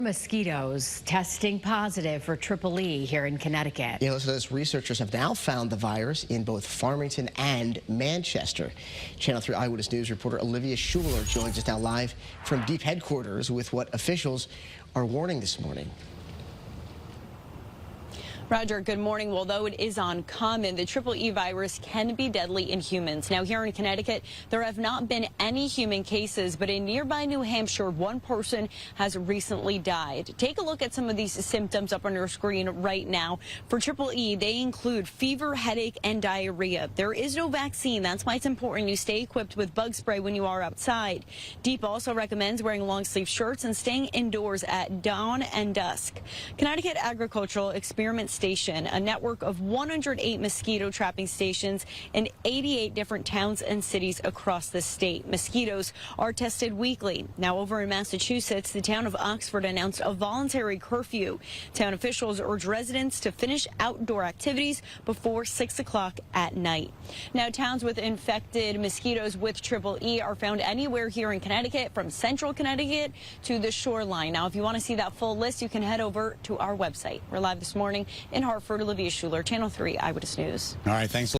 Mosquitos testing positive for EEE here in Connecticut. So those researchers have now found the virus in both Farmington and Manchester. Channel 3 Eyewitness News reporter Olivia Schuler joins us now live from deep headquarters with what officials are warning this morning. Roger, good morning. Well, though it is uncommon, the EEE virus can be deadly in humans. Now, here in Connecticut, there have not been any human cases, but in nearby New Hampshire, one person has recently died. Take a look at some of these symptoms up on your screen right now. For EEE, they include fever, headache, and diarrhea. There is no vaccine. That's why it's important you stay equipped with bug spray when you are outside. DEEP also recommends wearing long-sleeve shirts and staying indoors at dawn and dusk. Connecticut Agricultural Experiment Station, a network of 108 mosquito trapping stations in 88 different towns and cities across the state. Mosquitoes are tested weekly. Now, over in Massachusetts, the town of Oxford announced a voluntary curfew. Town officials urge residents to finish outdoor activities before 6 o'clock at night. Now, towns with infected mosquitoes with EEE are found anywhere here in Connecticut, from central Connecticut to the shoreline. Now, if you want to see that full list, you can head over to our website. We're live this morning in Hartford. Olivia Schuler, Channel 3 Eyewitness News. All right, thanks.